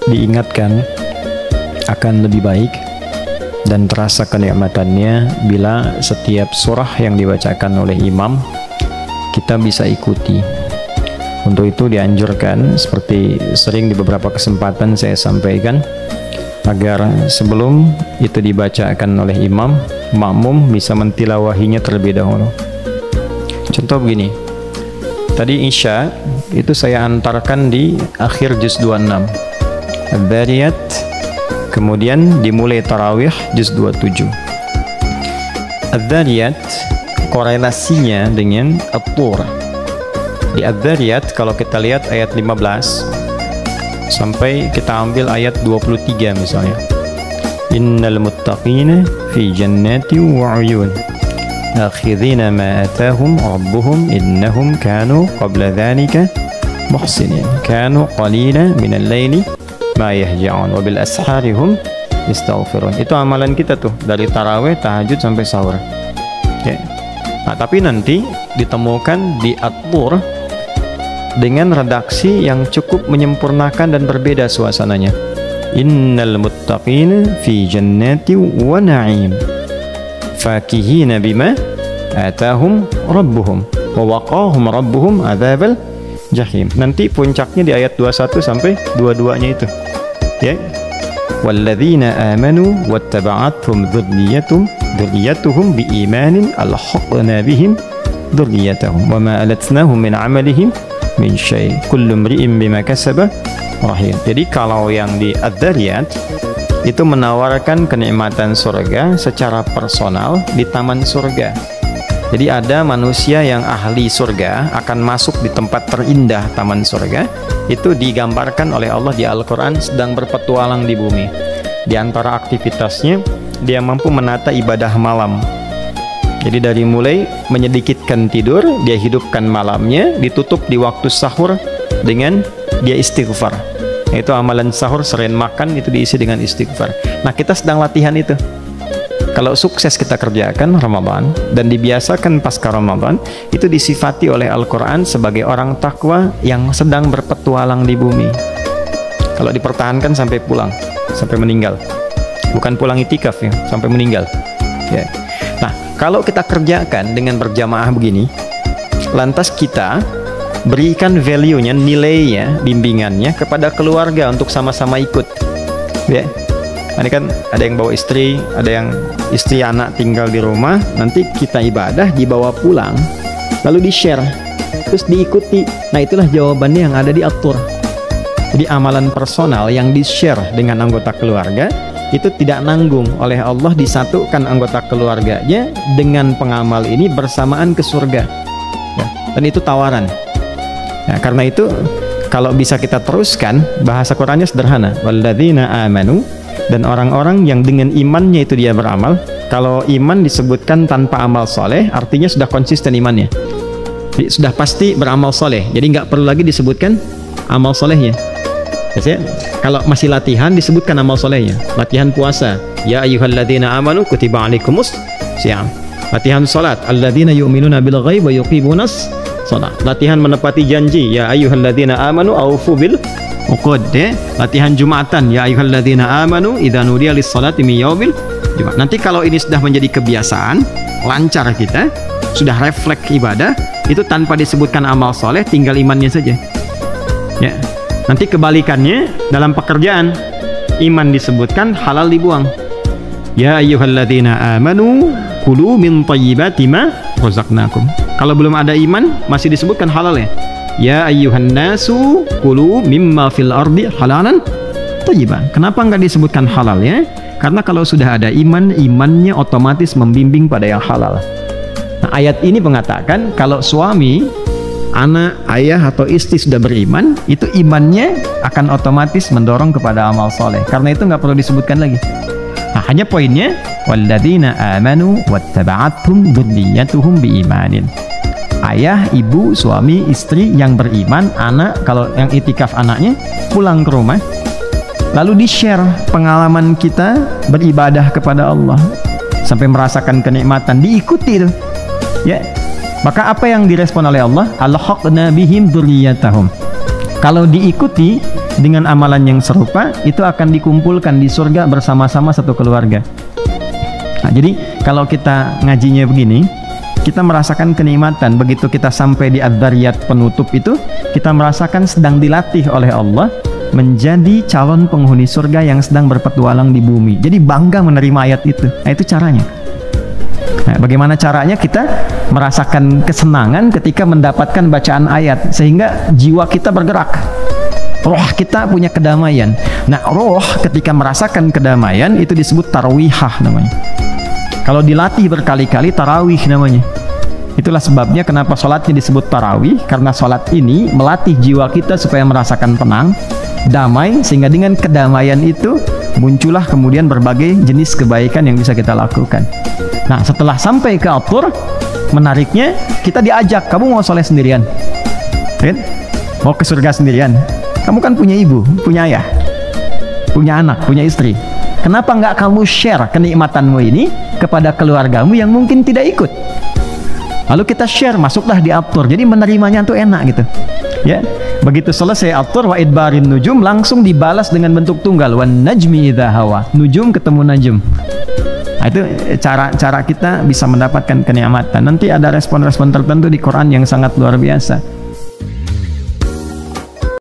diingatkan akan lebih baik dan terasa kenikmatannya bila setiap surah yang dibacakan oleh imam kita bisa ikuti. Untuk itu dianjurkan, seperti sering di beberapa kesempatan saya sampaikan, agar sebelum itu dibacakan oleh imam, makmum bisa mentilawahinya terlebih dahulu. Contoh begini, tadi Isya itu saya antarkan di akhir juz 26 Adz-Dzariyat, kemudian dimulai Tarawih juz 27. Adz-Dzariyat korelasinya dengan At-Tur. Di Adz-Dzariyat kalau kita lihat ayat 15 sampai kita ambil ayat 23 misalnya, innal muttaqina fi jannati wa 'uyun akhidhina ma atahum rabbuhum innahum kanu qabla dhalika muhsinin kanu qalilan minal laili ma yahja'un wa bil asharihum yastaghfirun. Itu amalan kita tuh dari tarawih, tahajud sampai sahur ya. Nah, tapi nanti ditemukan di At-Tur dengan redaksi yang cukup menyempurnakan dan berbeda suasananya. Innal muttaqina fi jannati wa na'im fakihina bima atahum rabbuhum wa waqahum rabbuhum adzabal jahim. Nanti puncaknya di ayat 21 sampai 22-nya itu ya. Walladzina amanu wattaba'athum dzurriyyatuhum biimanin alhaqna bihim dzurriyyatahum wama alatnahum min 'amalihim min syai' kullu imri'in bima kasaba rahim. Jadi kalau yang di Adz-Dzariyat itu menawarkan kenikmatan surga secara personal di taman surga. Jadi ada manusia yang ahli surga akan masuk di tempat terindah taman surga. Itu digambarkan oleh Allah di Al-Quran sedang berpetualang di bumi. Di antara aktivitasnya dia mampu menata ibadah malam. Jadi dari mulai menyedikitkan tidur, dia hidupkan malamnya, ditutup di waktu sahur dengan dia istighfar. Itu amalan sahur selain makan itu diisi dengan istighfar. Nah, kita sedang latihan itu. Kalau sukses kita kerjakan Ramadan dan dibiasakan pasca Ramadan, itu disifati oleh Al-Quran sebagai orang takwa yang sedang berpetualang di bumi. Kalau dipertahankan sampai pulang, sampai meninggal. Bukan pulang itikaf ya, sampai meninggal. Ya. Nah, kalau kita kerjakan dengan berjamaah begini, lantas kita berikan value-nya, nilainya, bimbingannya kepada keluarga untuk sama-sama ikut. Ya. Ini kan ada yang bawa istri, ada yang istri anak tinggal di rumah, nanti kita ibadah dibawa pulang, lalu di-share, terus diikuti. Nah, itulah jawabannya yang ada di At-Tur. Jadi amalan personal yang di-share dengan anggota keluarga itu tidak nanggung oleh Allah, disatukan anggota keluarganya dengan pengamal ini bersamaan ke surga ya. Dan itu tawaran ya, karena itu kalau bisa kita teruskan, bahasa Qurannya sederhana, walladzina amanu, dan orang-orang yang dengan imannya itu dia beramal. Kalau iman disebutkan tanpa amal soleh, artinya sudah konsisten imannya, jadi sudah pasti beramal soleh, jadi nggak perlu lagi disebutkan amal solehnya. Biasanya kalau masih latihan disebutkan amal solehnya. Latihan puasa, ya ayyuhalladzina amanu kutiba alaikumus syiyam. Latihan salat, alladzina yu'minuna bil ghaib wa yuqimunas shalah. Latihan menepati janji, ya ayyuhalladzina amanu aufu bil uqud. Latihan Jumatan, ya ayyuhalladzina amanu idza nudiya lis salati min yaumil jumat. Nanti kalau ini sudah menjadi kebiasaan, lancar kita, sudah refleks ibadah, itu tanpa disebutkan amal soleh, tinggal imannya saja ya. Nanti kebalikannya dalam pekerjaan, iman disebutkan, halal dibuang. Ya ayyuhalladzina amanu kulu min thayyibati ma razaqnakum. Kalau belum ada iman masih disebutkan halal ya. Ya ayyuhan nasu kulu mimma fil ardi halalan thayyiban. Kenapa enggak disebutkan halal ya? Karena kalau sudah ada iman, imannya otomatis membimbing pada yang halal. Nah, ayat ini mengatakan kalau suami, anak, ayah atau istri sudah beriman, itu imannya akan otomatis mendorong kepada amal soleh. Karena itu nggak perlu disebutkan lagi. Nah, hanya poinnya, walladzina amanu wattaba'athum dzurriyyatuhum biimanin. Ayah, ibu, suami, istri yang beriman, anak, kalau yang itikaf anaknya pulang ke rumah, lalu di-share pengalaman kita beribadah kepada Allah sampai merasakan kenikmatan, diikuti itu ya. Maka apa yang direspon oleh Allah? Alhaqna bihim dzurriyyatahum. Kalau diikuti, dengan amalan yang serupa itu akan dikumpulkan di surga bersama-sama satu keluarga. Nah, jadi kalau kita ngajinya begini, kita merasakan kenikmatan. Begitu kita sampai di Adz-Dzariyat penutup itu, kita merasakan sedang dilatih oleh Allah menjadi calon penghuni surga yang sedang berpetualang di bumi. Jadi bangga menerima ayat itu. Nah, itu caranya. Nah, bagaimana caranya? Kita merasakan kesenangan ketika mendapatkan bacaan ayat, sehingga jiwa kita bergerak, roh kita punya kedamaian. Nah, roh ketika merasakan kedamaian itu disebut tarwihah namanya. Kalau dilatih berkali-kali, tarawih namanya. Itulah sebabnya kenapa sholatnya disebut tarawih, karena sholat ini melatih jiwa kita supaya merasakan tenang, damai, sehingga dengan kedamaian itu muncullah kemudian berbagai jenis kebaikan yang bisa kita lakukan. Nah, setelah sampai ke At-Tur, menariknya kita diajak, kamu mau sholat sendirian? Kan? Mau ke surga sendirian? Kamu kan punya ibu, punya ayah, punya anak, punya istri. Kenapa nggak kamu share kenikmatanmu ini kepada keluargamu yang mungkin tidak ikut? Lalu kita share, masuklah di At-Tur. Jadi menerimanya tuh enak gitu. Ya, begitu selesai At-Tur wa idbarin nujum, langsung dibalas dengan bentuk tunggal, wan najmi idza hawa. Nujum ketemu najm. Nah, itu cara kita bisa mendapatkan kenikmatan. Nanti ada respon-respon tertentu di Quran yang sangat luar biasa.